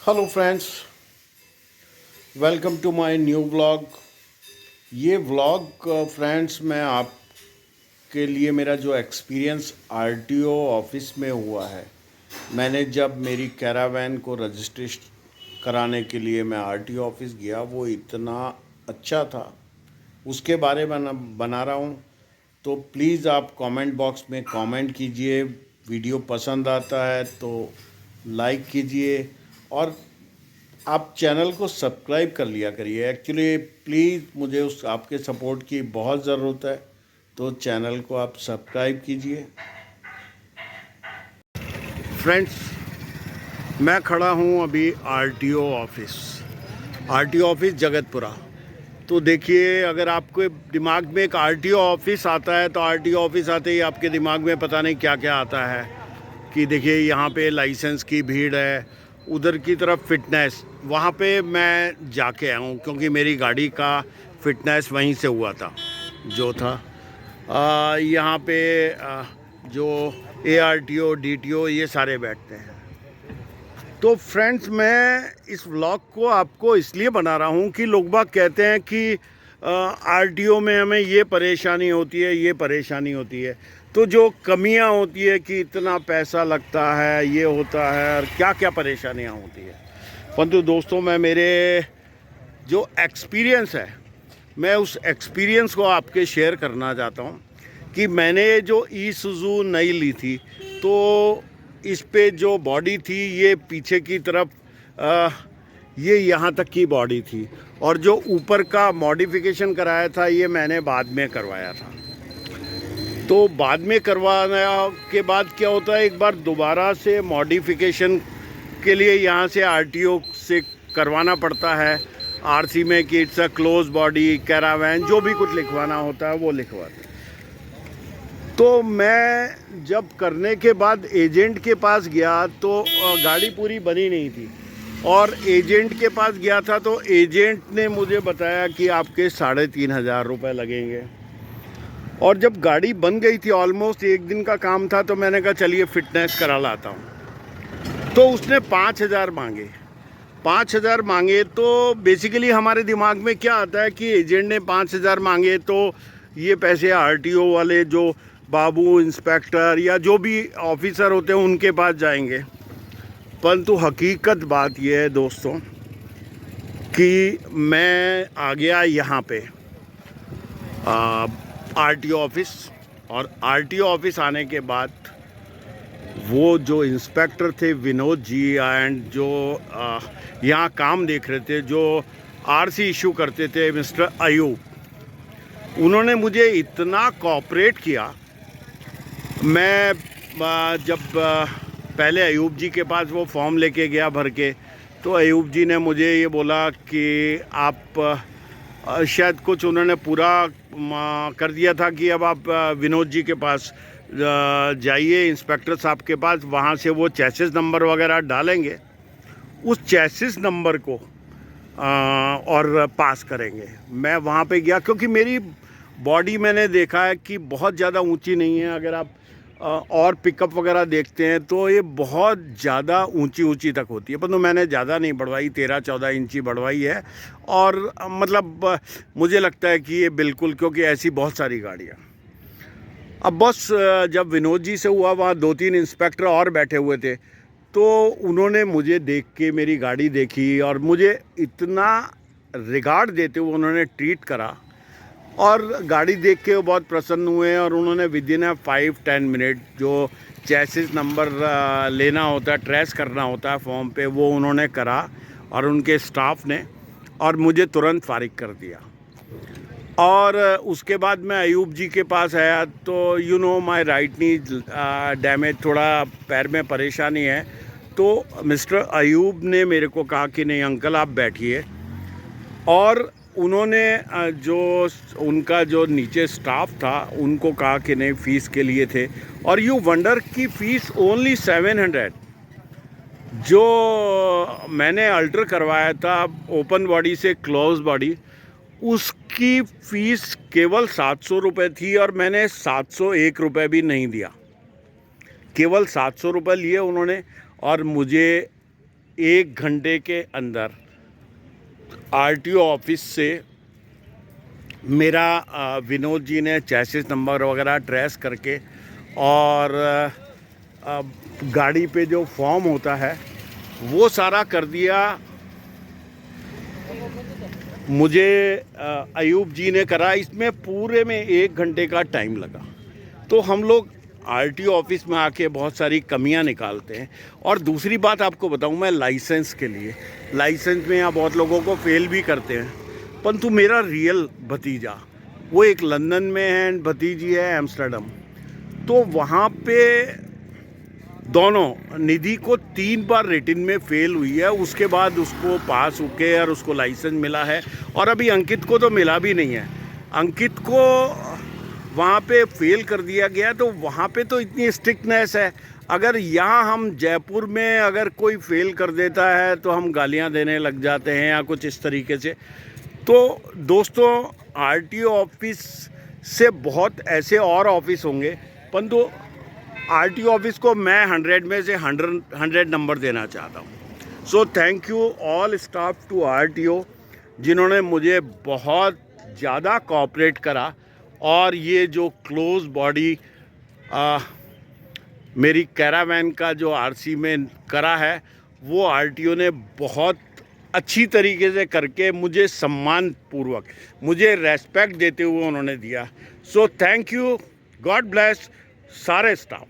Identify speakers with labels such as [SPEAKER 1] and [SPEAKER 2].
[SPEAKER 1] Hello friends, welcome to my new vlog. ये vlog friends मैं आपके लिए मेरा जो एक्सपीरियंस आरटीओ ऑफिस में हुआ है। मैंने जब मेरी कैरावैन को रजिस्ट्रेशन कराने के लिए मैं आरटीओ ऑफिस गया, वो इतना अच्छा था, उसके बारे में बना रहा हूँ। तो प्लीज़ आप कमेंट बॉक्स में कमेंट कीजिए। वीडियो पसंद आता है तो लाइक कीजिए और आप चैनल को सब्सक्राइब कर लिया करिए। एक्चुअली प्लीज़ मुझे उस आपके सपोर्ट की बहुत ज़रूरत है, तो चैनल को आप सब्सक्राइब कीजिए। फ्रेंड्स, मैं खड़ा हूँ अभी आरटीओ ऑफिस जगतपुरा। तो देखिए, अगर आपके दिमाग में एक आरटीओ ऑफिस आता है तो आरटीओ ऑफिस आते ही आपके दिमाग में पता नहीं क्या क्या आता है कि देखिए यहाँ पे लाइसेंस की भीड़ है, उधर की तरफ फिटनेस। वहाँ पे मैं जाके आया हूँ क्योंकि मेरी गाड़ी का फिटनेस वहीं से हुआ था जो था। यहाँ पे जो एआरटीओ डीटीओ ये सारे बैठते हैं। तो फ्रेंड्स, मैं इस व्लॉग को आपको इसलिए बना रहा हूँ कि लोग बाग कहते हैं कि आरटीओ में हमें ये परेशानी होती है, ये परेशानी होती है। तो जो कमियां होती है कि इतना पैसा लगता है, ये होता है, और क्या क्या परेशानियां होती है। परंतु दोस्तों, मैं मेरे जो एक्सपीरियंस है, मैं उस एक्सपीरियंस को आपके शेयर करना चाहता हूँ कि मैंने जो ईसुज़ू नई ली थी, तो इस पे जो बॉडी थी ये पीछे की तरफ ये यहाँ तक की बॉडी थी, और जो ऊपर का मॉडिफिकेशन कराया था ये मैंने बाद में करवाया था। तो बाद में करवाने के बाद क्या होता है, एक बार दोबारा से मॉडिफिकेशन के लिए यहाँ से आरटीओ से करवाना पड़ता है आरसी में कि it's a close body Caravan, जो भी कुछ लिखवाना होता है वो लिखवाते हैं। तो मैं जब करने के बाद एजेंट के पास गया तो गाड़ी पूरी बनी नहीं थी, और एजेंट के पास गया था तो एजेंट ने मुझे बताया कि आपके 3,500 रुपये लगेंगे। और जब गाड़ी बन गई थी, ऑलमोस्ट एक दिन का काम था, तो मैंने कहा चलिए फिटनेस करा लाता हूँ। तो उसने 5,000 मांगे। 5,000 मांगे तो बेसिकली हमारे दिमाग में क्या आता है कि एजेंट ने 5,000 मांगे तो ये पैसे आरटीओ वाले जो बाबू इंस्पेक्टर या जो भी ऑफिसर होते हैं उनके पास जाएंगे। परंतु हकीकत बात यह है दोस्तों कि मैं आ गया यहाँ पे आरटीओ ऑफिस, और आरटीओ ऑफिस आने के बाद वो जो इंस्पेक्टर थे विनोद जी, एंड जो यहाँ काम देख रहे थे, जो आरसी इशू करते थे मिस्टर अयूब, उन्होंने मुझे इतना कोऑपरेट किया। मैं जब पहले अयूब जी के पास वो फॉर्म लेके गया भर के, तो अयूब जी ने मुझे ये बोला कि आप शायद कुछ उन्होंने पूरा कर दिया था कि अब आप विनोद जी के पास जाइए, इंस्पेक्टर साहब के पास, वहाँ से वो चेसिस नंबर वगैरह डालेंगे, उस चेसिस नंबर को और पास करेंगे। मैं वहाँ पे गया क्योंकि मेरी बॉडी मैंने देखा है कि बहुत ज़्यादा ऊंची नहीं है। अगर आप और पिकअप वगैरह देखते हैं तो ये बहुत ज़्यादा ऊंची तक होती है, परंतु मैंने ज़्यादा नहीं बढ़वाई, 13-14 इंची बढ़वाई है। और मतलब मुझे लगता है कि ये बिल्कुल, क्योंकि ऐसी बहुत सारी गाड़ियाँ। अब बस जब विनोद जी से हुआ, वहाँ 2-3 इंस्पेक्टर और बैठे हुए थे, तो उन्होंने मुझे देख के मेरी गाड़ी देखी और मुझे इतना रिगार्ड देते हुए उन्होंने ट्रीट करा, और गाड़ी देख के वो बहुत प्रसन्न हुए। और उन्होंने विद इन 5-10 मिनट जो चेसिस नंबर लेना होता है, ट्रेस करना होता है फॉर्म पे, वो उन्होंने करा, और उनके स्टाफ ने, और मुझे तुरंत फारिग कर दिया। और उसके बाद मैं अयूब जी के पास आया तो you know my right knee damage, थोड़ा पैर में परेशानी है। तो मिस्टर अयूब ने मेरे को कहा कि नहीं अंकल आप बैठिए, और उन्होंने जो उनका जो नीचे स्टाफ था उनको कहा कि नहीं फ़ीस के लिए थे, और यू वंडर की फ़ीस ओनली 700। जो मैंने अल्टर करवाया था ओपन बॉडी से क्लोज बॉडी, उसकी फ़ीस केवल 700 रुपये थी, और मैंने 701 रुपये भी नहीं दिया, केवल 700 रुपये लिए उन्होंने, और मुझे 1 घंटे के अंदर आरटीओ ऑफिस से मेरा विनोद जी ने चैसिस नंबर वगैरह ट्रेस करके और गाड़ी पे जो फॉर्म होता है वो सारा कर दिया। मुझे अयूब जी ने करा। इसमें पूरे में 1 घंटे का टाइम लगा। तो हम लोग आरटीओ ऑफिस में आके बहुत सारी कमियां निकालते हैं। और दूसरी बात आपको बताऊं, मैं लाइसेंस के लिए, लाइसेंस में यहाँ बहुत लोगों को फेल भी करते हैं, परंतु मेरा रियल भतीजा वो एक लंदन में है एंड भतीजी है एम्स्टर्डम। तो वहाँ पे दोनों, निधि को 3 बार रिटन में फेल हुई है, उसके बाद उसको पास होके और उसको लाइसेंस मिला है। और अभी अंकित को तो मिला भी नहीं है। अंकित को वहाँ पे फेल कर दिया गया। तो वहाँ पे तो इतनी स्ट्रिक्टनेस है। अगर यहाँ हम जयपुर में अगर कोई फेल कर देता है तो हम गालियाँ देने लग जाते हैं या कुछ इस तरीके से। तो दोस्तों, आरटीओ ऑफिस से बहुत ऐसे और ऑफिस होंगे, परंतु आरटीओ ऑफिस को मैं 100 में से 100 नंबर देना चाहता हूँ। So thank you all staff to RTO, जिन्होंने मुझे बहुत ज़्यादा कोऑपरेट करा। और ये जो क्लोज बॉडी मेरी कैरावैन का जो आरसी में करा है, वो आरटीओ ने बहुत अच्छी तरीके से करके मुझे सम्मान पूर्वक, मुझे रेस्पेक्ट देते हुए उन्होंने दिया। सो थैंक यू, गॉड ब्लेस सारे स्टाफ।